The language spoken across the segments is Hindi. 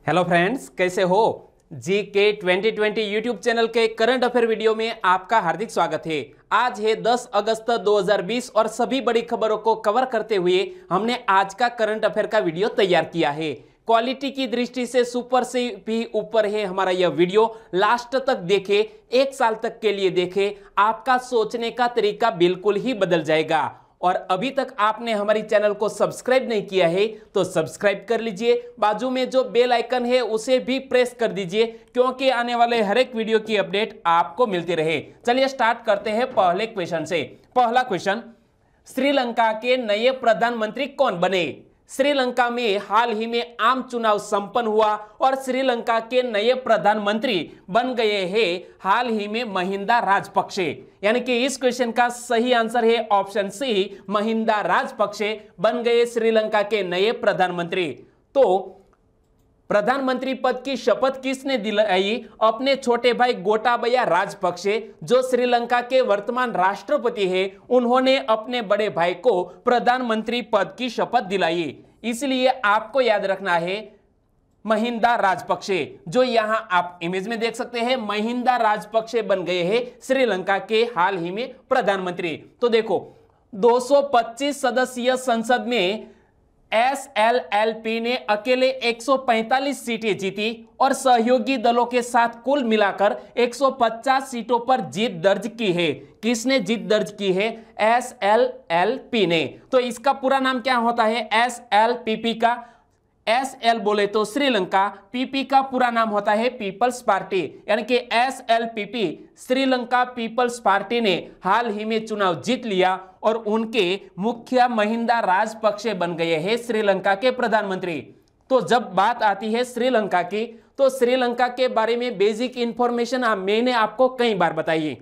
हेलो फ्रेंड्स, कैसे हो। जी के 2020 यूट्यूब चैनल के करंट अफेयर वीडियो में आपका हार्दिक स्वागत है। आज है 10 अगस्त 2020 और सभी बड़ी खबरों को कवर करते हुए हमने आज का करंट अफेयर का वीडियो तैयार किया है। क्वालिटी की दृष्टि से सुपर से भी ऊपर है हमारा यह वीडियो। लास्ट तक देखे, एक साल तक के लिए देखे, आपका सोचने का तरीका बिल्कुल ही बदल जाएगा। और अभी तक आपने हमारी चैनल को सब्सक्राइब नहीं किया है तो सब्सक्राइब कर लीजिए, बाजू में जो बेल आइकन है उसे भी प्रेस कर दीजिए, क्योंकि आने वाले हर एक वीडियो की अपडेट आपको मिलती रहे। चलिए स्टार्ट करते हैं पहले क्वेश्चन से। पहला क्वेश्चन, श्रीलंका के नए प्रधानमंत्री कौन बने। श्रीलंका में हाल ही में आम चुनाव संपन्न हुआ और श्रीलंका के नए प्रधानमंत्री बन गए हैं हाल ही में महिंदा राजपक्षे। यानी कि इस क्वेश्चन का सही आंसर है ऑप्शन सी, महिंदा राजपक्षे बन गए श्रीलंका के नए प्रधानमंत्री। तो प्रधानमंत्री पद की शपथ किसने दिलाई। अपने छोटे भाई गोटाबया राजपक्षे, जो श्रीलंका के वर्तमान राष्ट्रपति हैं, उन्होंने अपने बड़े भाई को प्रधानमंत्री पद की शपथ दिलाई। इसलिए आपको याद रखना है महिंदा राजपक्षे, जो यहां आप इमेज में देख सकते हैं। महिंदा राजपक्षे बन गए हैं श्रीलंका के हाल ही में प्रधानमंत्री। तो देखो, 225 सदस्यीय संसद में एसएलएलपी ने अकेले 145 सीटें जीती और सहयोगी दलों के साथ कुल मिलाकर 150 सीटों पर जीत दर्ज की है। किसने जीत दर्ज की है? एसएलएलपी ने। तो इसका पूरा नाम क्या होता है? एसएलपीपी का एसएल बोले तो श्रीलंका, पीपी का पूरा नाम होता है पीपल्स पार्टी। यानी कि एसएलपीपी श्रीलंका पीपल्स पार्टी ने हाल ही में चुनाव जीत लिया और उनके मुखिया महिंदा राजपक्षे बन गए हैं श्रीलंका के प्रधानमंत्री। तो जब बात आती है श्रीलंका की, तो श्रीलंका के बारे में बेसिक इंफॉर्मेशन मैंने आपको कई बार बताई है।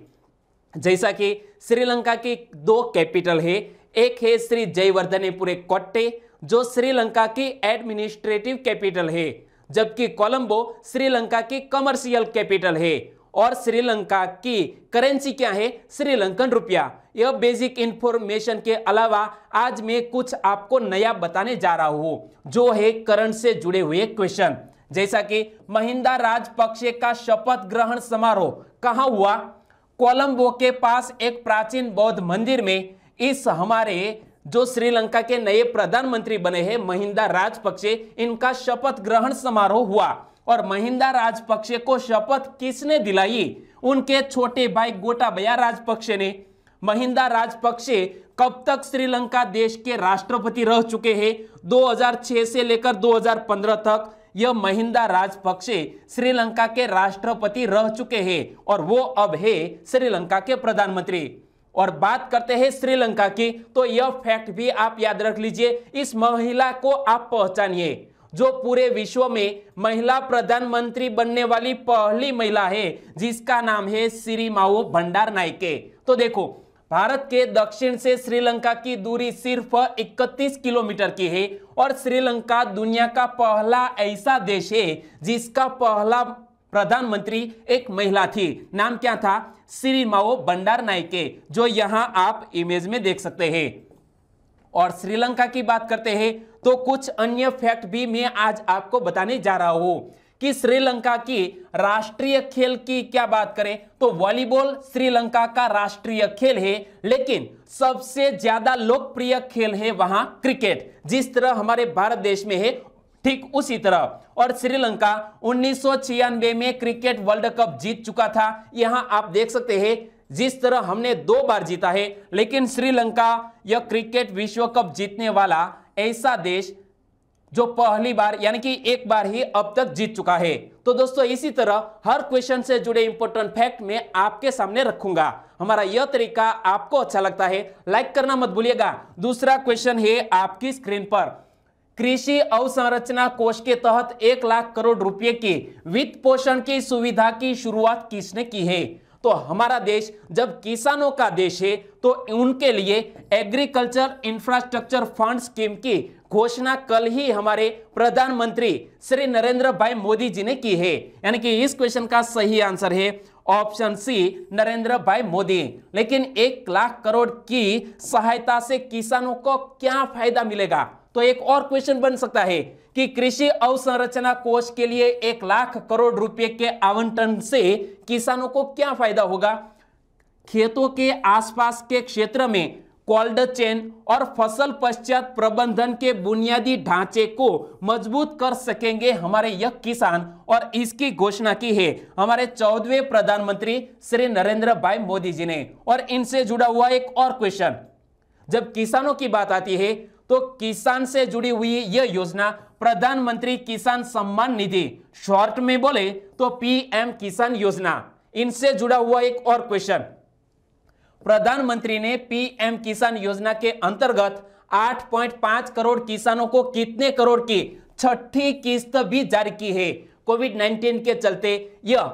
जैसा कि श्रीलंका की 2 कैपिटल है, एक है श्री जयवर्धनेपुरे कोट्टे, जो श्रीलंका की एडमिनिस्ट्रेटिव कैपिटल है, जबकि कोलंबो श्रीलंका की कमर्शियल कैपिटल है। और श्रीलंका की करेंसी क्या है? श्रीलंकन रुपया। यह बेसिक इंफॉर्मेशन के अलावा आज मैं कुछ आपको नया बताने जा रहा हूं, जो है करंट से जुड़े हुए क्वेश्चन। जैसा कि महिंदा राजपक्षे का शपथ ग्रहण समारोह कहां हुआ? कोलंबो के पास एक प्राचीन बौद्ध मंदिर में इस हमारे जो श्रीलंका के नए प्रधानमंत्री बने हैं महिंदा राजपक्षे, इनका शपथ ग्रहण समारोह हुआ। और महिंदा राजपक्षे को शपथ किसने दिलाई? उनके छोटे भाई गोटाबया राजपक्षे ने। महिंदा राजपक्षे कब तक श्रीलंका देश के राष्ट्रपति रह चुके हैं? 2006 से लेकर 2015 तक यह महिंदा राजपक्षे श्रीलंका के राष्ट्रपति रह चुके हैं और वो अब है श्रीलंका के प्रधानमंत्री। और बात करते हैं श्रीलंका की, तो यह फैक्ट भी आप याद रख लीजिए, इस महिला को आप पहचानिए, जो पूरे विश्व में महिला प्रधानमंत्री बनने वाली पहली महिला है, जिसका नाम है सिरिमाओ बंडारनायके। तो देखो, भारत के दक्षिण से श्रीलंका की दूरी सिर्फ 31 किलोमीटर की है और श्रीलंका दुनिया का पहला ऐसा देश है जिसका पहला प्रधानमंत्री एक महिला थी। नाम क्या था? सिरिमाओ बंडारनायके, जो यहां आप इमेज में देख सकते हैं। और श्रीलंका की बात करते हैं तो कुछ अन्य फैक्ट भी मैं आज आपको बताने जा रहा हूं कि श्रीलंका की राष्ट्रीय खेल की क्या बात करें तो वॉलीबॉल श्रीलंका का राष्ट्रीय खेल है, लेकिन सबसे ज्यादा लोकप्रिय खेल है वहां क्रिकेट। जिस तरह हमारे भारत देश में है, ठीक उसी तरह। और श्रीलंका 1996 में क्रिकेट वर्ल्ड कप जीत चुका था। यहां आप देख सकते हैं, जिस तरह हमने 2 बार जीता है, लेकिन श्रीलंका यह क्रिकेट विश्व कप जीतने वाला ऐसा देश जो पहली बार यानी कि एक बार ही अब तक जीत चुका है। तो दोस्तों, इसी तरह हर क्वेश्चन से जुड़े इंपॉर्टेंट फैक्ट मैं आपके सामने रखूंगा। हमारा यह तरीका आपको अच्छा लगता है, लाइक करना मत भूलिएगा। दूसरा क्वेश्चन है आपकी स्क्रीन पर। कृषि अवसंरचना कोष के तहत 1 लाख करोड़ रुपए की वित्त पोषण की सुविधा की शुरुआत किसने की है? तो हमारा देश जब किसानों का देश है तो उनके लिए एग्रीकल्चर इंफ्रास्ट्रक्चर फंड स्कीम की घोषणा कल ही हमारे प्रधानमंत्री श्री नरेंद्र भाई मोदी जी ने की है। यानी कि इस क्वेश्चन का सही आंसर है ऑप्शन सी, नरेंद्र भाई मोदी। लेकिन 1 लाख करोड़ की सहायता से किसानों को क्या फायदा मिलेगा? तो तो एक और क्वेश्चन बन सकता है कि कृषि अवसंरचना कोष के लिए 1 लाख करोड़ रुपए के आवंटन से किसानों को क्या फायदा होगा? खेतों के आसपास के क्षेत्र में कोल्ड चेन और फसल पश्चात प्रबंधन के बुनियादी ढांचे को मजबूत कर सकेंगे हमारे यह किसान, और इसकी घोषणा की है हमारे 14वें प्रधानमंत्री श्री नरेंद्र भाई मोदी जी ने। और इनसे जुड़ा हुआ एक और क्वेश्चन, जब किसानों की बात आती है तो किसान से जुड़ी हुई यह योजना प्रधानमंत्री किसान सम्मान निधि, शॉर्ट में बोले तो पीएम किसान योजना, इनसे जुड़ा हुआ एक और क्वेश्चन, प्रधानमंत्री ने पीएम किसान योजना के अंतर्गत 8.5 करोड़ किसानों को कितने करोड़ की छठी किस्त भी जारी की है? कोविड-19 के चलते यह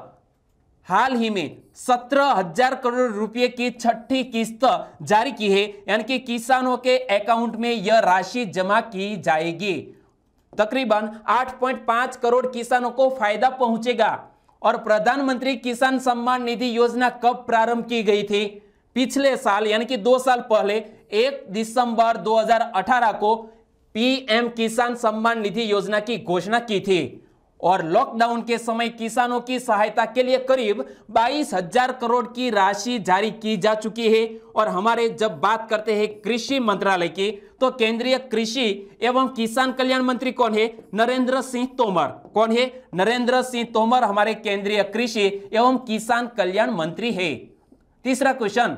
हाल ही में 17,000 करोड़ रुपए की छठी किस्त जारी की है, यानी कि किसानों के अकाउंट में यह राशि जमा की जाएगी। तकरीबन 8.5 करोड़ किसानों को फायदा पहुंचेगा। और प्रधानमंत्री किसान सम्मान निधि योजना कब प्रारंभ की गई थी? पिछले साल यानी कि 2 साल पहले 1 दिसंबर 2018 को पीएम किसान सम्मान निधि योजना की घोषणा की थी। और लॉकडाउन के समय किसानों की सहायता के लिए करीब 22,000 करोड़ की राशि जारी की जा चुकी है। और हमारे जब बात करते हैं कृषि मंत्रालय की, तो केंद्रीय कृषि एवं किसान कल्याण मंत्री कौन है? नरेंद्र सिंह तोमर। कौन है? नरेंद्र सिंह तोमर हमारे केंद्रीय कृषि एवं किसान कल्याण मंत्री है। तीसरा क्वेश्चन,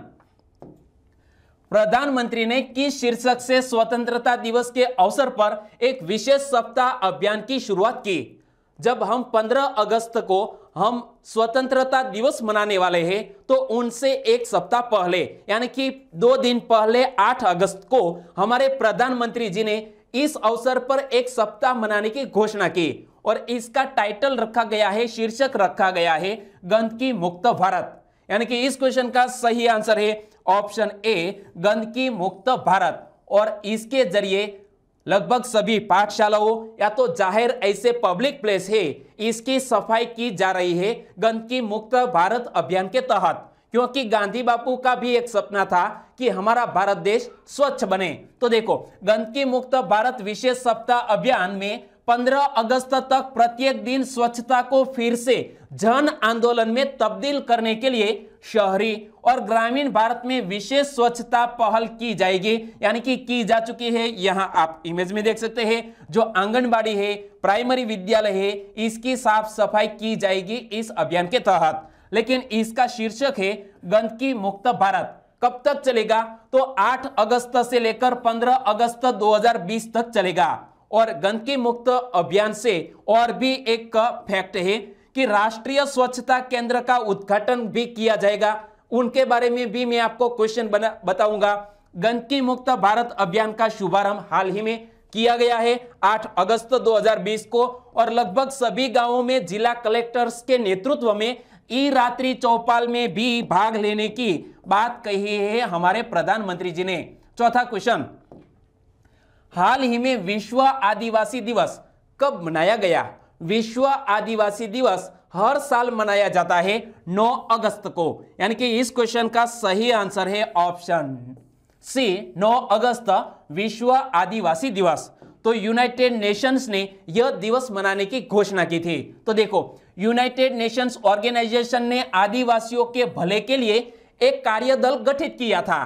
प्रधानमंत्री ने किस शीर्षक से स्वतंत्रता दिवस के अवसर पर एक विशेष सप्ताह अभियान की शुरुआत की? जब हम 15 अगस्त को हम स्वतंत्रता दिवस मनाने वाले हैं, तो उनसे एक सप्ताह पहले यानी कि 2 दिन पहले 8 अगस्त को हमारे प्रधानमंत्री जी ने इस अवसर पर एक सप्ताह मनाने की घोषणा की। और इसका टाइटल रखा गया है, शीर्षक रखा गया है गंदगी मुक्त भारत। यानी कि इस क्वेश्चन का सही आंसर है ऑप्शन ए, गंदगी मुक्त भारत। और इसके जरिए लगभग सभी पाठशालाओं या तो जाहिर ऐसे पब्लिक प्लेस है, इसकी सफाई की जा रही है गंदगी मुक्त भारत अभियान के तहत। क्योंकि गांधी बापू का भी एक सपना था कि हमारा भारत देश स्वच्छ बने। तो देखो, गंदगी मुक्त भारत विशेष सप्ताह अभियान में 15 अगस्त तक प्रत्येक दिन स्वच्छता को फिर से जन आंदोलन में तब्दील करने के लिए शहरी और ग्रामीण भारत में विशेष स्वच्छता पहल की जाएगी, यानी कि की जा चुकी है। यहां आप इमेज में देख सकते हैं, जो आंगनबाड़ी है, प्राइमरी विद्यालय है, इसकी साफ सफाई की जाएगी इस अभियान के तहत। लेकिन इसका शीर्षक है गंदगी मुक्त भारत। कब तक चलेगा? तो 8 अगस्त से लेकर 15 अगस्त 2020 तक चलेगा। और गंदगी मुक्त अभियान से और भी एक फैक्ट है कि राष्ट्रीय स्वच्छता केंद्र का उद्घाटन भी किया जाएगा। उनके बारे में भी मैं आपको क्वेश्चन बताऊंगा। गंदगी मुक्त भारत अभियान का शुभारंभ हाल ही में किया गया है 8 अगस्त 2020 को। और लगभग सभी गांवों में जिला कलेक्टर्स के नेतृत्व में ई रात्रि चौपाल में भी भाग लेने की बात कही है हमारे प्रधानमंत्री जी ने। चौथा क्वेश्चन, हाल ही में विश्व आदिवासी दिवस कब मनाया गया? विश्व आदिवासी दिवस हर साल मनाया जाता है 9 अगस्त को। यानी कि इस क्वेश्चन का सही आंसर है ऑप्शन सी, 9 अगस्त विश्व आदिवासी दिवस। तो यूनाइटेड नेशंस ने यह दिवस मनाने की घोषणा की थी। तो देखो, यूनाइटेड नेशंस ऑर्गेनाइजेशन ने आदिवासियों के भले के लिए एक कार्यदल गठित किया था,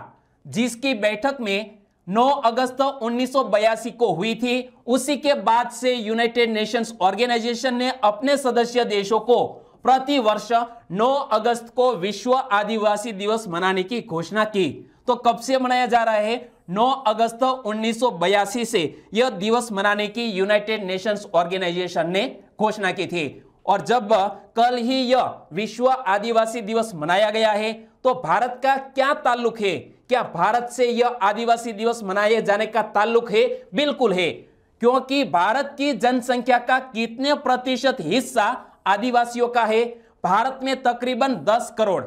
जिसकी बैठक में 9 अगस्त 1982 को हुई थी। उसी के बाद से यूनाइटेड नेशंस ऑर्गेनाइजेशन ने अपने सदस्य देशों को प्रति वर्ष 9 अगस्त को विश्व आदिवासी दिवस मनाने की घोषणा की। तो कब से मनाया जा रहा है? 9 अगस्त 1982 से यह दिवस मनाने की यूनाइटेड नेशंस ऑर्गेनाइजेशन ने घोषणा की थी। और जब कल ही यह विश्व आदिवासी दिवस मनाया गया है, तो भारत का क्या ताल्लुक है? क्या भारत से यह आदिवासी दिवस मनाए जाने का ताल्लुक है? बिल्कुल है, क्योंकि भारत की जनसंख्या का कितने प्रतिशत हिस्सा आदिवासियों का है? भारत में तकरीबन 10 करोड़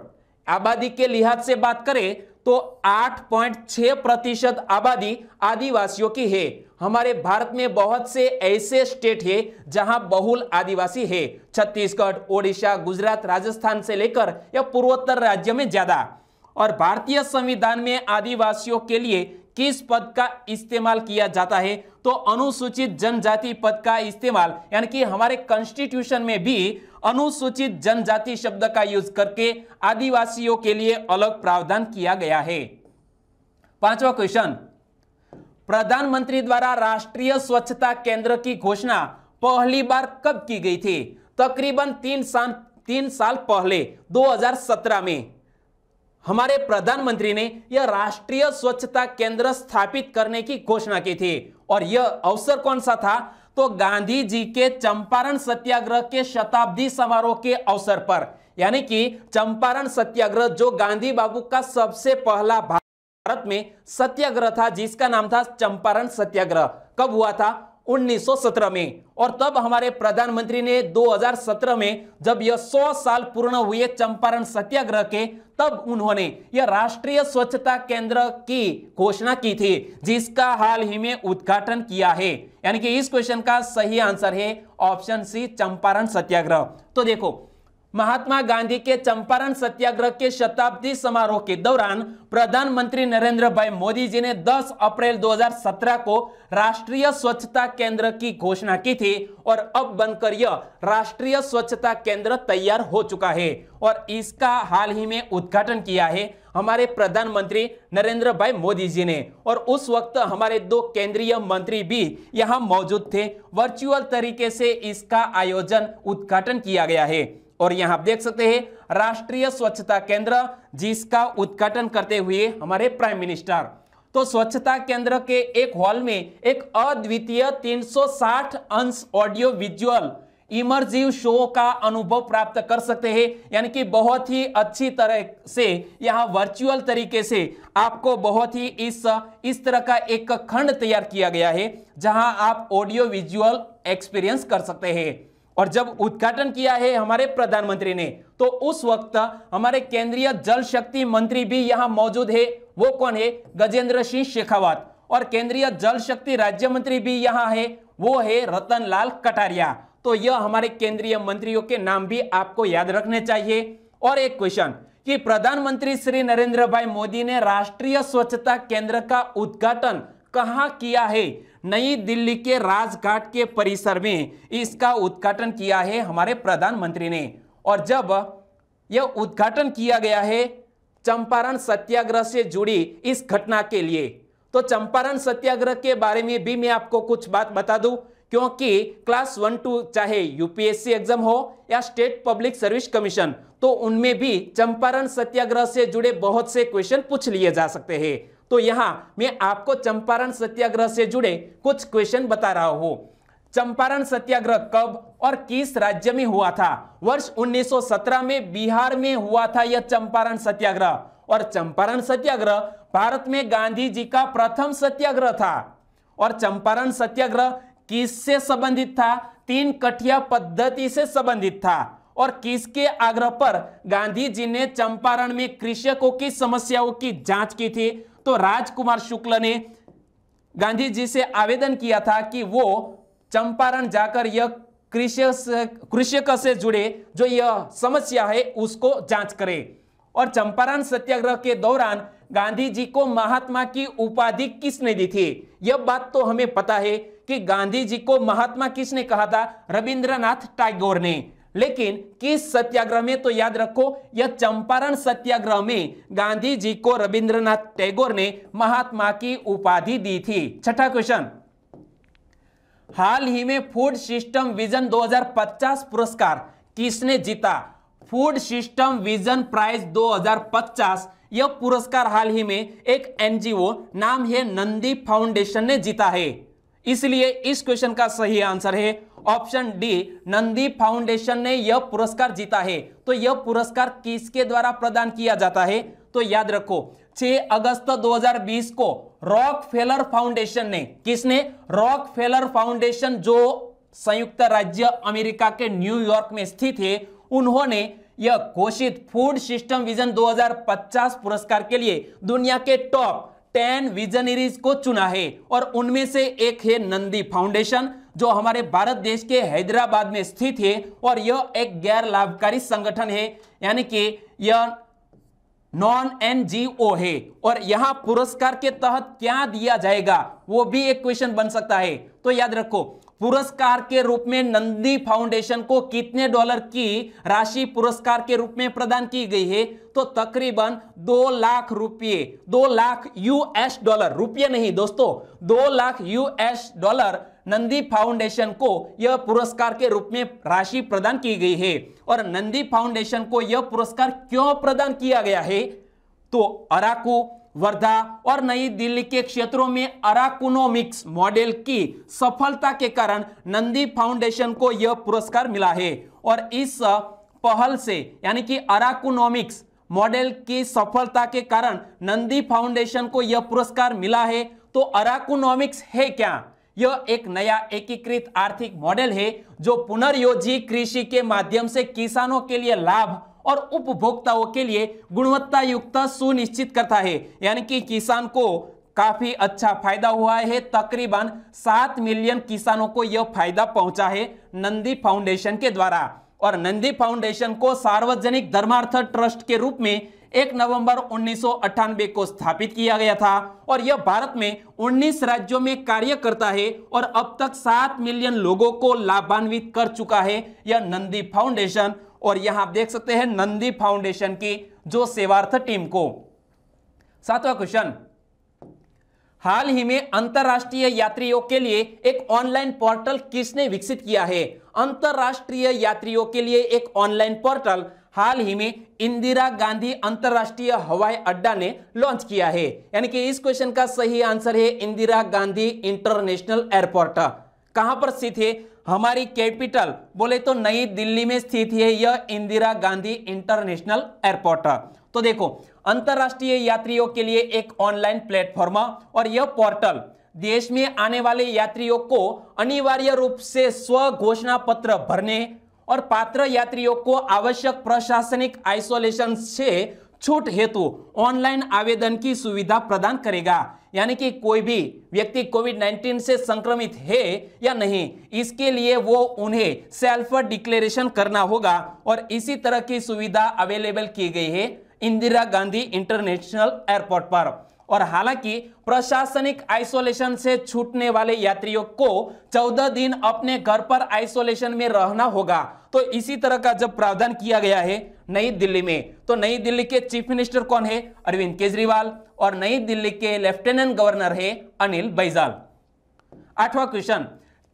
आबादी के लिहाज से बात करें तो 8.6% आबादी आदिवासियों की है। हमारे भारत में बहुत से ऐसे स्टेट है जहां बहुल आदिवासी है, छत्तीसगढ़, ओडिशा, गुजरात, राजस्थान से लेकर या पूर्वोत्तर राज्य में ज्यादा। और भारतीय संविधान में आदिवासियों के लिए किस पद का इस्तेमाल किया जाता है? तो अनुसूचित जनजाति पद का इस्तेमाल यानी कि हमारे कॉन्स्टिट्यूशन में भी अनुसूचित जनजाति शब्द का यूज करके आदिवासियों के लिए अलग प्रावधान किया गया है। पांचवा क्वेश्चन, प्रधानमंत्री द्वारा राष्ट्रीय स्वच्छता केंद्र की घोषणा पहली बार कब की गई थी? तकरीबन 3 साल पहले 2017 में हमारे प्रधानमंत्री ने यह राष्ट्रीय स्वच्छता केंद्र स्थापित करने की घोषणा की थी। और यह अवसर कौन सा था? तो गांधी जी के चंपारण सत्याग्रह के शताब्दी समारोह के अवसर पर, यानी कि चंपारण सत्याग्रह जो गांधी बाबू का सबसे पहला भारत में सत्याग्रह था, जिसका नाम था चंपारण सत्याग्रह। कब हुआ था? 1917 में। और तब हमारे प्रधानमंत्री ने 2017 में, जब यह 100 साल पूर्ण हुए चंपारण सत्याग्रह के, तब उन्होंने यह राष्ट्रीय स्वच्छता केंद्र की घोषणा की थी, जिसका हाल ही में उद्घाटन किया है। यानी कि इस क्वेश्चन का सही आंसर है ऑप्शन सी, चंपारण सत्याग्रह। तो देखो, महात्मा गांधी के चंपारण सत्याग्रह के शताब्दी समारोह के दौरान प्रधानमंत्री नरेंद्र भाई मोदी जी ने 10 अप्रैल 2017 को राष्ट्रीय स्वच्छता केंद्र की घोषणा की थी और अब बनकर यह राष्ट्रीय स्वच्छता केंद्र तैयार हो चुका है और इसका हाल ही में उद्घाटन किया है हमारे प्रधानमंत्री नरेंद्र भाई मोदी जी ने। और उस वक्त हमारे 2 केंद्रीय मंत्री भी यहां मौजूद थे। वर्चुअल तरीके से इसका आयोजन उद्घाटन किया गया है और यहां आप देख सकते हैं राष्ट्रीय स्वच्छता केंद्र, जिसका उद्घाटन करते हुए हमारे प्राइम मिनिस्टर। तो स्वच्छता केंद्र के एक हॉल में एक अद्वितीय 360 अंश ऑडियो विजुअल इमर्सिव शो का अनुभव प्राप्त कर सकते हैं। यानी कि बहुत ही अच्छी तरह से यहां वर्चुअल तरीके से आपको बहुत ही इस तरह का एक खंड तैयार किया गया है, जहां आप ऑडियो विजुअल एक्सपीरियंस कर सकते हैं। और जब उद्घाटन किया है हमारे प्रधानमंत्री ने, तो उस वक्त हमारे केंद्रीय जल शक्ति मंत्री भी यहां मौजूद है। वो कौन है? गजेंद्र सिंह शेखावत। और केंद्रीय जल शक्ति राज्य मंत्री भी यहां है, वो है रतन लाल कटारिया। तो यह हमारे केंद्रीय मंत्रियों के नाम भी आपको याद रखने चाहिए। और एक क्वेश्चन कि प्रधानमंत्री श्री नरेंद्र भाई मोदी ने राष्ट्रीय स्वच्छता केंद्र का उद्घाटन कहां किया है? नई दिल्ली के राजघाट के परिसर में इसका उद्घाटन किया है हमारे प्रधानमंत्री ने। और जब यह उद्घाटन किया गया है चंपारण सत्याग्रह से जुड़ी इस घटना के लिए, तो चंपारण सत्याग्रह के बारे में भी मैं आपको कुछ बात बता दूं, क्योंकि क्लास 1-2 चाहे यूपीएससी एग्जाम हो या स्टेट पब्लिक सर्विस कमीशन, तो उनमें भी चंपारण सत्याग्रह से जुड़े बहुत से क्वेश्चन पूछ लिए जा सकते हैं। तो यहां मैं आपको चंपारण सत्याग्रह से जुड़े कुछ क्वेश्चन बता रहा हूं। चंपारण सत्याग्रह कब और किस राज्य में हुआ था? वर्ष 1917 में बिहार में हुआ था यह चंपारण सत्याग्रह। और चंपारण सत्याग्रह भारत में गांधी जी का प्रथम सत्याग्रह था। और चंपारण सत्याग्रह किससे संबंधित था? 3 कठिया पद्धति से संबंधित था। और किसके आग्रह पर गांधी जी ने चंपारण में कृषकों की समस्याओं की जांच की थी? तो राजकुमार शुक्ल ने गांधी जी से आवेदन किया था कि वो चंपारण जाकर यह कृषक से जुड़े जो यह समस्या है उसको जांच करे। और चंपारण सत्याग्रह के दौरान गांधी जी को महात्मा की उपाधि किसने दी थी? यह बात तो हमें पता है कि गांधी जी को महात्मा किसने कहा था? रविंद्रनाथ टैगोर ने। लेकिन किस सत्याग्रह में? तो याद रखो, यह चंपारण सत्याग्रह में गांधी जी को रविंद्रनाथ टैगोर ने महात्मा की उपाधि दी थी। छठा क्वेश्चन, हाल ही में फूड सिस्टम विजन 2050 पुरस्कार किसने जीता? फूड सिस्टम विजन प्राइज 2050 यह पुरस्कार हाल ही में एक एनजीओ नाम है नंदी फाउंडेशन ने जीता है। इसलिए इस क्वेश्चन का सही आंसर है ऑप्शन डी, नंदी फाउंडेशन ने यह पुरस्कार जीता है। तो यह पुरस्कार किसके द्वारा प्रदान किया जाता है? तो याद रखो 6 अगस्त 2020 को रॉकफेलर फाउंडेशन ने, किसने? रॉकफेलर फाउंडेशन जो संयुक्त राज्य अमेरिका के न्यूयॉर्क में स्थित है, उन्होंने यह घोषित फूड सिस्टम विजन 2050 पुरस्कार के लिए दुनिया के टॉप 10 विजनरीज को चुना है। और उनमें से एक है नंदी फाउंडेशन, जो हमारे भारत देश के हैदराबाद में स्थित है। और यह एक गैर लाभकारी संगठन है, यानी कि यह नॉन एनजीओ है। और यहां पुरस्कार के तहत क्या दिया जाएगा वो भी एक क्वेश्चन बन सकता है। तो याद रखो, पुरस्कार के रूप में नंदी फाउंडेशन को कितने डॉलर की राशि पुरस्कार के रूप में प्रदान की गई है? तो तकरीबन 2 लाख रुपये, 2 लाख यूएस डॉलर, रुपये नहीं दोस्तों, 2 lakh US dollar Nandi foundation को यह पुरस्कार के रूप में राशि प्रदान की गई है। और नंदी फाउंडेशन को यह पुरस्कार क्यों प्रदान किया गया है? तो अराकू, वर्धा और नई दिल्ली के क्षेत्रों में अराकुनोमिक्स मॉडल की सफलता के कारण नंदी फाउंडेशन को यह पुरस्कार मिला है। और इस पहल से, यानी कि अराकुनोमिक्स मॉडल की सफलता के कारण नंदी फाउंडेशन को यह पुरस्कार मिला है। तो अराकुनोमिक्स है क्या? यह एक नया एकीकृत आर्थिक मॉडल है जो पुनर्योजी कृषि के माध्यम से किसानों के लिए लाभ और उपभोक्ताओं के लिए गुणवत्ता युक्त सुनिश्चित करता है। यानी कि किसान को काफी अच्छा फायदा हुआ है। तकरीबन 7 मिलियन किसानों को यह फायदा पहुंचा है नंदी फाउंडेशन के द्वारा। और नंदी फाउंडेशन को सार्वजनिक धर्मार्थ ट्रस्ट के रूप में 1 नवंबर 1998 को स्थापित किया गया था। और यह भारत में 19 राज्यों में कार्य करता है और अब तक 7 मिलियन लोगों को लाभान्वित कर चुका है यह नंदी फाउंडेशन। और यहां आप देख सकते हैं नंदी फाउंडेशन की जो सेवार्थ टीम को। 7वां क्वेश्चन, हाल ही में अंतरराष्ट्रीय यात्रियों के लिए एक ऑनलाइन पोर्टल किसने विकसित किया है? अंतरराष्ट्रीय यात्रियों के लिए एक ऑनलाइन पोर्टल हाल ही में इंदिरा गांधी अंतरराष्ट्रीय हवाई अड्डा ने लॉन्च किया है। यानी कि इस क्वेश्चन का सही आंसर है इंदिरा गांधी इंटरनेशनल एयरपोर्ट। कहां पर स्थित है? हमारी कैपिटल बोले तो नई दिल्ली में स्थित है यह इंदिरा गांधी इंटरनेशनल एयरपोर्ट। तो देखो, अंतरराष्ट्रीय यात्रियों के लिए एक ऑनलाइन प्लेटफॉर्म और यह पोर्टल देश में आने वाले यात्रियों को अनिवार्य रूप से स्व घोषणा पत्र भरने और पात्र यात्रियों को आवश्यक प्रशासनिक आइसोलेशन से छूट हेतु ऑनलाइन आवेदन की सुविधा प्रदान करेगा। यानी कि कोई भी व्यक्ति कोविड-19 से संक्रमित है या नहीं, इसके लिए वो उन्हें सेल्फ डिक्लेरेशन करना होगा। और इसी तरह की सुविधा अवेलेबल की गई है इंदिरा गांधी इंटरनेशनल एयरपोर्ट पर। और हालांकि प्रशासनिक आइसोलेशन से छूटने वाले यात्रियों को 14 दिन अपने घर पर आइसोलेशन में रहना होगा। तो इसी तरह का जब प्रावधान किया गया है नई दिल्ली में, तो नई दिल्ली के चीफ मिनिस्टर कौन है? अरविंद केजरीवाल। और नई दिल्ली के लेफ्टिनेंट गवर्नर है अनिल बैजल। 8वां क्वेश्चन,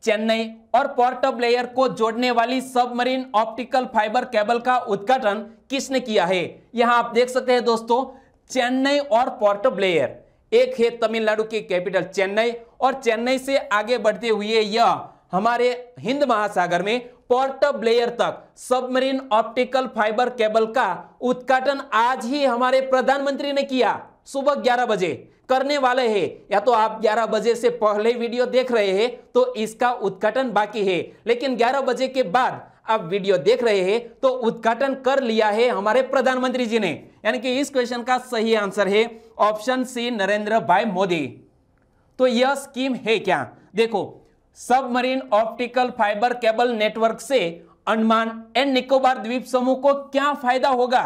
चेन्नई और पोर्ट ब्लेयर को जोड़ने वाली सबमरीन ऑप्टिकल फाइबर केबल का उद्घाटन किसने किया है? यहां आप देख सकते हैं दोस्तों, चेन्नई और पोर्ट ब्लेयर, एक है तमिलनाडु की कैपिटल चेन्नई, और चेन्नई से आगे बढ़ते हुए यह हमारे हिंद महासागर में पोर्ट ब्लेयर तक सबमरीन ऑप्टिकल फाइबर केबल का उद्घाटन आज ही हमारे प्रधानमंत्री ने किया। सुबह 11 बजे करने वाले हैं, या तो आप 11 बजे से पहले वीडियो देख रहे हैं तो इसका उद्घाटन बाकी है, लेकिन 11 बजे के बाद आप वीडियो देख रहे हैं तो उद्घाटन कर लिया है हमारे प्रधानमंत्री जी ने। यानी कि इस क्वेश्चन का सही आंसर है ऑप्शन सी, नरेंद्र भाई मोदी। तो यह स्कीम है क्या? देखो, submarine optical fibre cable network से अंडमान एंड निकोबार द्वीप समूह को क्या फायदा होगा?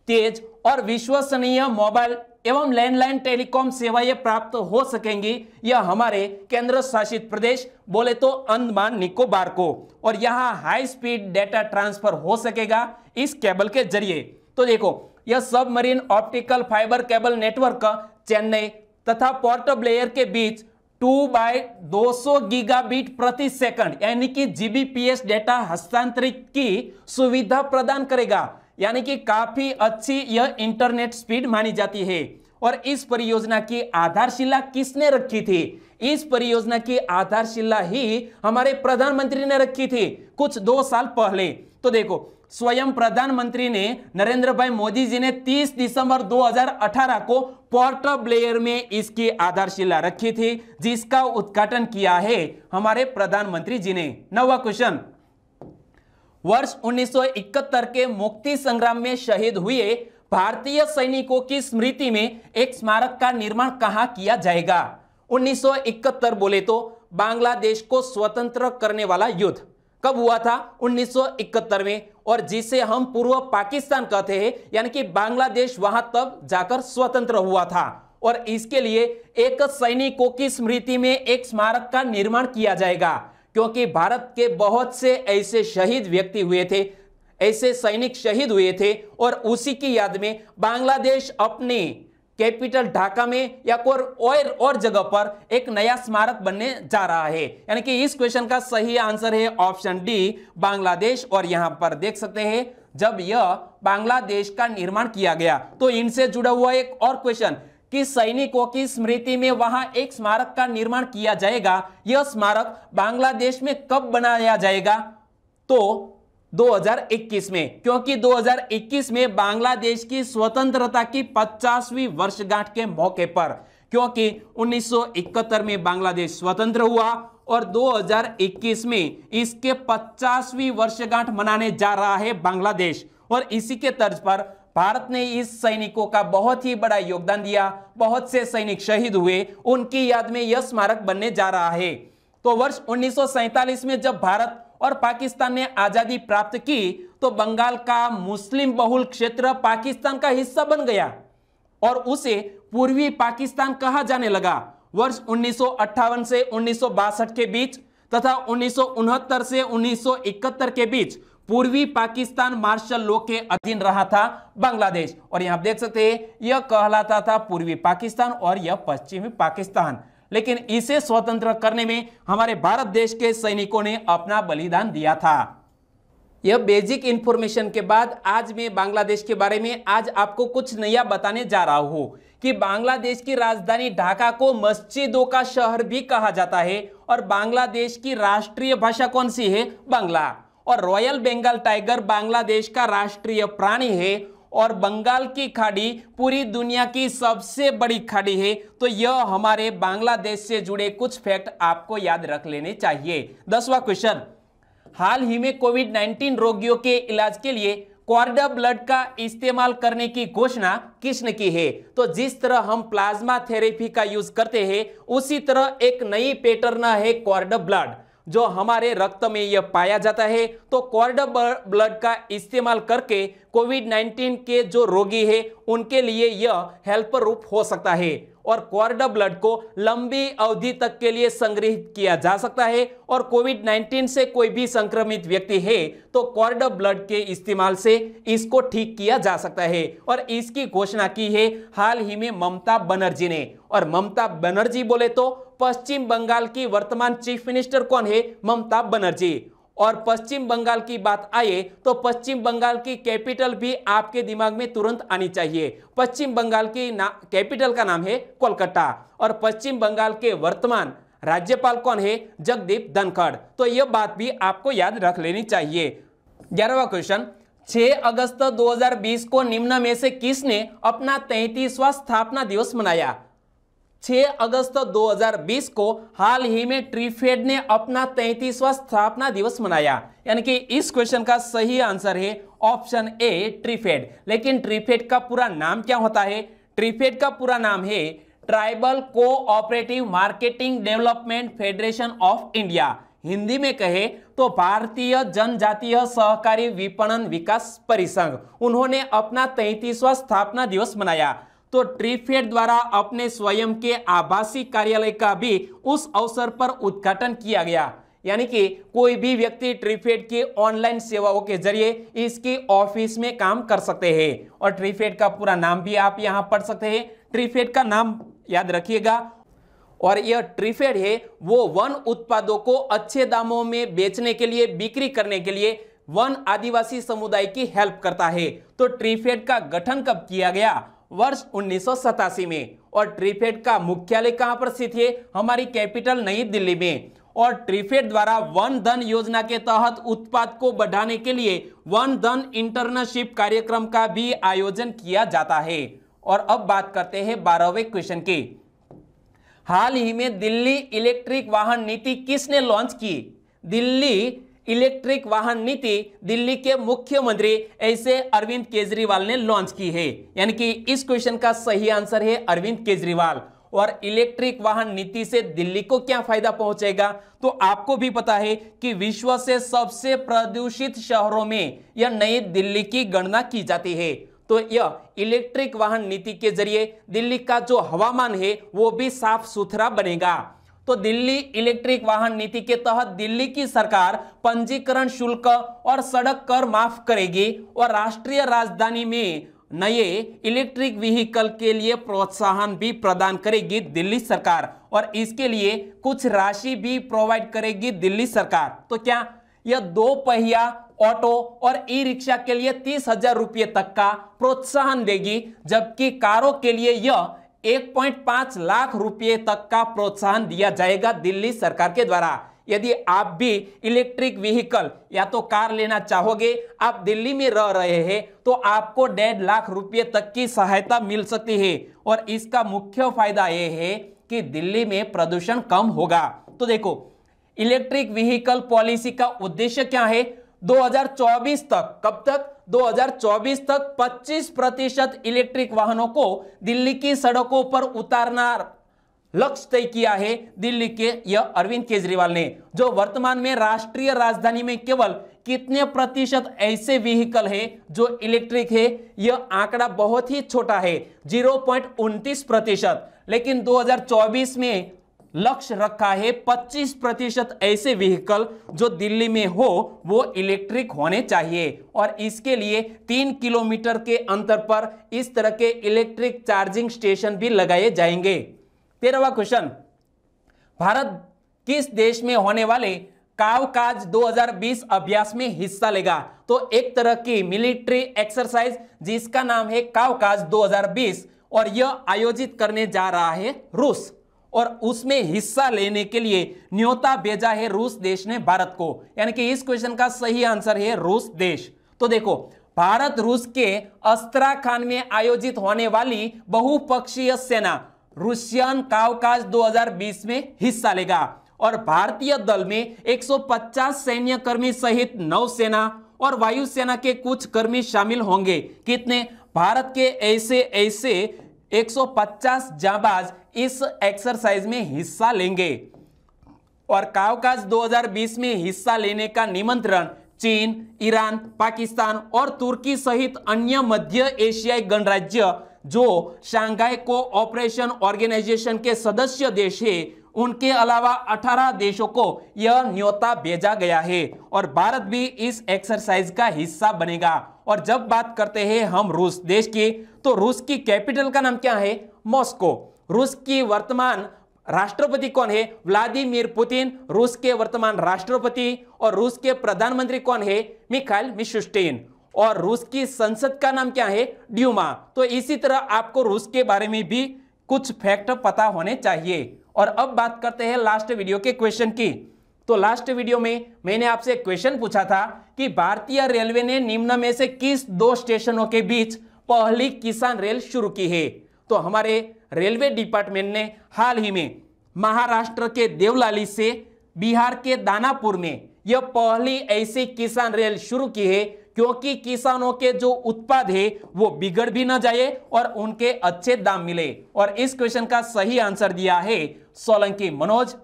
तेज और विश्वसनीय मोबाइल एवं लैंडलाइन टेलीकॉम सेवाएं प्राप्त हो सकेंगी यह हमारे केंद्र शासित प्रदेश बोले तो अंडमान निकोबार को, और यहां हाई स्पीड डेटा ट्रांसफर हो सकेगा इस केबल के जरिए। तो देखो, यह submarine optical fibre cable network Chennai तथा पोर्ट ब्लेयर के बीच 2x200 गीगाबिट प्रति सेकंड यानी कि जीबीपीएस डेटा हस्तांतरित की सुविधा प्रदान करेगा। यानी कि काफी अच्छी यह इंटरनेट स्पीड मानी जाती है। और इस परियोजना की आधारशिला किसने रखी थी? इस परियोजना की आधारशिला ही हमारे प्रधानमंत्री ने रखी थी कुछ 2 साल पहले। तो देखो, स्वयं प्रधानमंत्री ने नरेंद्र भाई मोदी जी ने 30 दिसंबर 2018 को पोर्ट ब्लेयर में इसकी आधारशिला रखी थी, जिसका उद्घाटन किया है हमारे प्रधानमंत्री जी ने। 9वां क्वेश्चन, वर्ष 1971 के मुक्ति संग्राम में शहीद हुए भारतीय सैनिकों की स्मृति में एक स्मारक का निर्माण कहां किया जाएगा? 1971 बोले तो बांग्लादेश को स्वतंत्र करने वाला युद्ध, कब हुआ था? 1971 में, और जिसे हम पूर्व पाकिस्तान कहते हैं, यानी कि बांग्लादेश वहां तब जाकर स्वतंत्र हुआ था। और इसके लिए एक सैनिकों की स्मृति में एक स्मारक का निर्माण किया जाएगा, क्योंकि भारत के बहुत से ऐसे शहीद व्यक्ति हुए थे, ऐसे सैनिक शहीद हुए थे, और उसी की याद में बांग्लादेश अपने कैपिटल ढाका में या कोई और जगह पर एक नया स्मारक बनने जा रहा है। यानी कि इस क्वेश्चन का सही आंसर है ऑप्शन डी, बांग्लादेश। और यहां पर देख सकते हैं जब यह बांग्लादेश का निर्माण किया गया, तो इनसे जुड़ा हुआ एक और क्वेश्चन कि सैनिकों की स्मृति में वहां एक स्मारक का निर्माण किया जाएगा। यह स्मारक बांग्लादेश में कब बनाया जाएगा? तो 2021 में, क्योंकि 2021 में बांग्लादेश की स्वतंत्रता की 50वीं वर्षगांठ के मौके पर, क्योंकि 1971 में बांग्लादेश स्वतंत्र हुआ और 2021 में इसके 50वीं वर्षगांठ मनाने जा रहा है बांग्लादेश। और इसी के तर्ज पर भारत ने इस सैनिकों का बहुत ही बड़ा योगदान दिया, बहुत से सैनिक शहीद हुए, उनकी याद में यह स्मारक बनने जा रहा है। तो वर्ष 1947 में जब भारत और पाकिस्तान ने आजादी प्राप्त की, तो बंगाल का मुस्लिम बहुल क्षेत्र पाकिस्तान का हिस्सा बन गया और उसे पूर्वी पाकिस्तान कहा जाने लगा। वर्ष 1958 से 1962 के बीच तथा 1969 से 1971 के बीच पूर्वी पाकिस्तान मार्शल लॉ के अधीन रहा था बांग्लादेश। और यहां आप देख सकते हैं यह कहलाता था पूर्वी पाकिस्तान और यह पश्चिमी पाकिस्तान। लेकिन इसे स्वतंत्र करने में हमारे भारत देश के सैनिकों ने अपना बलिदान दिया था। यह बेसिक इंफॉर्मेशन के बाद आज मैं बांग्लादेश के बारे में आज आपको कुछ नया बताने जा रहा हूं कि बांग्लादेश की राजधानी ढाका को मस्जिदों का शहर भी कहा जाता है और बांग्लादेश की राष्ट्रीय भाषा कौन सी है? बांग्ला। और रॉयल बंगाल टाइगर बांग्लादेश का राष्ट्रीय प्राणी है और बंगाल की खाड़ी पूरी दुनिया की सबसे बड़ी खाड़ी है। तो यह हमारे बांग्लादेश से जुड़े कुछ फैक्ट आपको याद रख लेने चाहिए। 10वां क्वेश्चन, हाल ही में कोविड-19 रोगियों के इलाज के लिए कॉर्ड ब्लड का इस्तेमाल करने की घोषणा किसने की है? तो जिस तरह हम प्लाज्मा थेरेपी का यूज करते हैं, उसी तरह एक नई पैटर्न है कॉर्ड ब्लड, जो हमारे रक्त में यह पाया जाता है। तो कॉर्ड ब्लड का इस्तेमाल करके कोविड-19 के जो रोगी है उनके लिए यह हेल्प रूप हो सकता है और कॉर्ड ब्लड को लंबी अवधि तक के लिए संग्रहित किया जा सकता है। और कोविड-19 से कोई भी संक्रमित व्यक्ति है तो कॉर्ड ब्लड के इस्तेमाल से इसको ठीक किया जा सकता है। और इसकी घोषणा की है हाल ही में ममता बनर्जी ने। और ममता बनर्जी बोले तो पश्चिम बंगाल की वर्तमान चीफ मिनिस्टर कौन है? ममता बनर्जी। और पश्चिम बंगाल की बात आए तो पश्चिम बंगाल की कैपिटल भी आपके दिमाग में तुरंत आनी चाहिए। पश्चिम बंगाल की कैपिटल का नाम है कोलकाता और पश्चिम बंगाल के वर्तमान राज्यपाल कौन है? जगदीप धनखड़। तो यह बात भी आपको याद रख लेनी चाहिए। 11वां क्वेश्चन, 6 अगस्त 2020 को निम्न में से किसने अपना 33वां स्थापना दिवस मनाया? 6 अगस्त 2020 को हाल ही में ट्रीफेड ने अपना 33वां स्थापना दिवस मनाया। यानी कि इस क्वेश्चन का सही आंसर है ऑप्शन ए, ट्रीफेड। लेकिन ट्रीफेड का पूरा नाम क्या होता है? ट्रीफेड का पूरा नाम है tribal cooperative marketing development federation of India. Hindi में कहे तो भारतीय जनजातीय सहकारी विपणन विकास परिसंघ। उन्होंने अपना 33वां स्थापना दिवस मनाया। तो ट्रीफेड द्वारा अपने स्वयं के आभासी कार्यालय का भी उस अवसर पर उद्घाटन किया गया। यानी कि कोई भी व्यक्ति ट्रीफेड की ऑनलाइन सेवाओं के जरिए इसकी ऑफिस में काम कर सकते हैं। और ट्रीफेड का पूरा नाम भी आप यहां पढ़ सकते हैं। ट्रीफेड का नाम याद रखिएगा। और यह ट्रीफेड है वो वन उत्पादों को अच्छे दामों में बेचने के लिए, बिक्री करने के लिए वन आदिवासी समुदाय की हेल्प करता है। तो ट्रीफेड का गठन कब किया गया? वर्ष 1987 में। और ट्रीफेड का मुख्यालय कहां पर स्थित है? हमारी कैपिटल नई दिल्ली में। और ट्रीफेड द्वारा वन धन योजना के तहत उत्पाद को बढ़ाने के लिए वन धन इंटर्नशिप कार्यक्रम का भी आयोजन किया जाता है। और अब बात करते हैं 12वें क्वेश्चन की। हाल ही में दिल्ली इलेक्ट्रिक वाहन नीति किसने लॉन्च की? दिल्ली इलेक्ट्रिक वाहन नीति दिल्ली के मुख्यमंत्री ऐसे अरविंद केजरीवाल ने लॉन्च की है। यानी कि इस क्वेश्चन का सही आंसर है अरविंद केजरीवाल। और इलेक्ट्रिक वाहन नीति से दिल्ली को क्या फायदा पहुंचेगा? तो आपको भी पता है कि विश्व से सबसे प्रदूषित शहरों में यह नई दिल्ली की गणना की जाती है। तो यह इलेक्ट्रिक वाहन नीति के जरिए दिल्ली का जो हवामान है वो भी साफ सुथरा बनेगा। तो दिल्ली इलेक्ट्रिक वाहन नीति के तहत दिल्ली की सरकार पंजीकरण शुल्क और सड़क कर माफ करेगी और राष्ट्रीय राजधानी में नए इलेक्ट्रिक व्हीकल के लिए प्रोत्साहन भी प्रदान करेगी दिल्ली सरकार, और इसके लिए कुछ राशि भी प्रोवाइड करेगी दिल्ली सरकार। तो क्या यह 2 पहिया ऑटो और ई रिक्शा के लिए 30,000 रुपये तक का प्रोत्साहन देगी, जबकि कारों के लिए यह 1.5 लाख रुपये तक का प्रोत्साहन दिया जाएगा दिल्ली सरकार के द्वारा। यदि आप भी इलेक्ट्रिक व्हीकल या तो कार लेना चाहोगे, आप दिल्ली में रह रहे हैं, तो आपको 1.5 लाख रुपये तक की सहायता मिल सकती है। और इसका मुख्य फायदा यह है कि दिल्ली में प्रदूषण कम होगा। तो देखो, इलेक्ट्रिक व्हीकल पॉलिसी का उद्देश्य क्या है? 2024 तक, कब तक? 2024 तक 25% इलेक्ट्रिक वाहनों को दिल्ली की सड़कों पर उतारना लक्ष्य तय किया है दिल्ली के यह अरविंद केजरीवाल ने। जो वर्तमान में राष्ट्रीय राजधानी में केवल कितने प्रतिशत ऐसे व्हीकल है जो इलेक्ट्रिक है, यह आंकड़ा बहुत ही छोटा है, 0.29%। लेकिन 2024 में लक्ष्य रखा है 25% ऐसे व्हीकल जो दिल्ली में हो वो इलेक्ट्रिक होने चाहिए, और इसके लिए 3 किलोमीटर के अंतर पर इस तरह के इलेक्ट्रिक चार्जिंग स्टेशन भी लगाए जाएंगे। 13वां क्वेश्चन, भारत किस देश में होने वाले कावकाज 2020 अभ्यास में हिस्सा लेगा? तो एक तरह की मिलिट्री एक्सरसाइज जिसका नाम है कावकाज 2020, और यह आयोजित करने जा रहा है रूस, और उसमें हिस्सा लेने के लिए न्योता भेजा है रूस देश ने भारत को। यानी कि इस क्वेश्चन का सही आंसर है रूस देश। तो देखो, भारत रूस के अस्त्राखान में आयोजित होने वाली बहुपक्षीय सेना रूसियन कावकाज 2020 में हिस्सा लेगा, और भारतीय दल में 150 सैन्य कर्मी सहित नौसेना और वायुसेना के कुछ कर्मी शामिल होंगे। कितने? भारत के ऐसे 150 जाबाज इस एक्सरसाइज में हिस्सा लेंगे। और कावकाज 2020 में हिस्सा लेने का निमंत्रण चीन, ईरान, पाकिस्तान और तुर्की सहित अन्य मध्य एशियाई गणराज्य जो शंघाई कोऑपरेशन ऑर्गेनाइजेशन के सदस्य देश है, उनके अलावा 18 देशों को यह न्योता भेजा गया है, और भारत भी इस एक्सरसाइज का हिस्सा बनेगा। और जब बात करते हैं हम रूस देश की, तो रूस की कैपिटल का नाम क्या है? मॉस्को। रूस की वर्तमान राष्ट्रपति कौन है? व्लादिमीर पुतिन रूस के वर्तमान राष्ट्रपति। और रूस के प्रधानमंत्री कौन है? Mikhail Mishustin. और रूस की संसद का नाम क्या है? ड्यूमा। तो इसी तरह आपको रूस के बारे में भी कुछ फैक्ट पता होने चाहिए। और अब बात करते हैं लास्ट वीडियो के क्वेश्चन की। तो लास्ट वीडियो में मैंने आपसे क्वेश्चन पूछा था कि भारतीय रेलवे ने निम्न में से किस 2 स्टेशनों के बीच पहली किसान रेल शुरू की है? तो हमारे रेलवे डिपार्टमेंट ने हाल ही में महाराष्ट्र के देवलाली से बिहार के दानापुर में यह पहली ऐसी किसान रेल शुरू की है, क्योंकि किसानों के जो उत्पाद है वो बिगड़ भी ना जाए और उनके अच्छे दाम मिले। और इस क्वेश्चन का सही आंसर दिया है सोलंकी मनोज।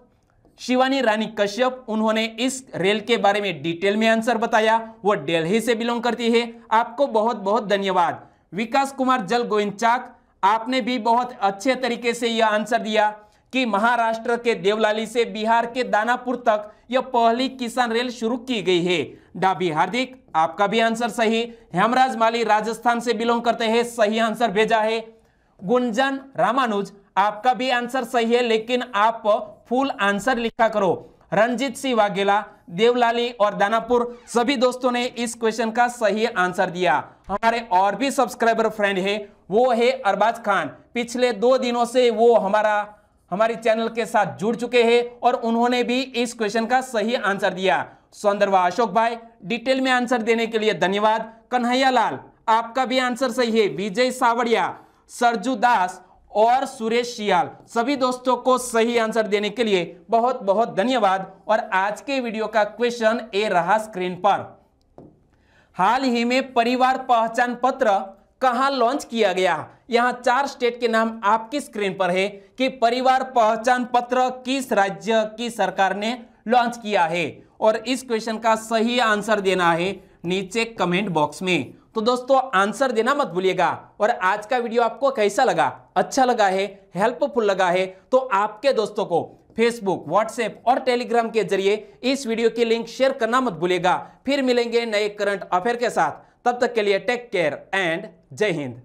शिवानी रानी कश्यप, उन्होंने इस रेल के बारे में डिटेल में आंसर बताया, वो दिल्ली से बिलोंग करती है। आपको बहुत बहुत धन्यवाद। विकास कुमार जल गोविंदचाक, आपने भी बहुत अच्छे तरीके से यह आंसर दिया कि महाराष्ट्र के देवलाली से बिहार के दानापुर तक यह पहली किसान रेल शुरू की गई है। डाबी हार्दिक, आपका भी आंसर सही। हेमराज माली राजस्थान से बिलोंग करते हैं, सही आंसर भेजा है। गुंजन रामानुज, आपका भी आंसर सही है, लेकिन आप फुल आंसर लिखा करो। रंजीत सिंह वाघेला, देवलाली और दानापुर, सभी दोस्तों ने इस क्वेश्चन का सही आंसर दिया। हमारे और भी सब्सक्राइबर फ्रेंड है, वो है अरबाज खान। पिछले 2 दिनों से वो हमारी चैनल के साथ जुड़ चुके हैं और उन्होंने भी इस क्वेश्चन का सही आंसर दिया। सौंदरवा अशोक भाई, डिटेल में आंसर देने के लिए धन्यवाद। कन्हैया लाल, आपका भी आंसर सही है। विजय सावड़िया, सरजू दास और सुरेश शियाल, सभी दोस्तों को सही आंसर देने के लिए बहुत बहुत धन्यवाद। और आज के वीडियो का क्वेश्चन ए रहा स्क्रीन पर। हाल ही में परिवार पहचान पत्र कहां लॉन्च किया गया? यहां 4 स्टेट के नाम आपकी स्क्रीन पर है कि परिवार पहचान पत्र किस राज्य की सरकार ने लॉन्च किया है। और इस क्वेश्चन का सही आंसर देना है नीचे कमेंट बॉक्स में। तो दोस्तों आंसर देना मत भूलिएगा। और आज का वीडियो आपको कैसा लगा? अच्छा लगा है, हेल्पफुल लगा है तो आपके दोस्तों को फेसबुक, व्हाट्सएप और टेलीग्राम के जरिए इस वीडियो की लिंक शेयर करना मत भूलिएगा। फिर मिलेंगे नए करंट अफेयर के साथ, तब तक के लिए टेक केयर एंड जय हिंद।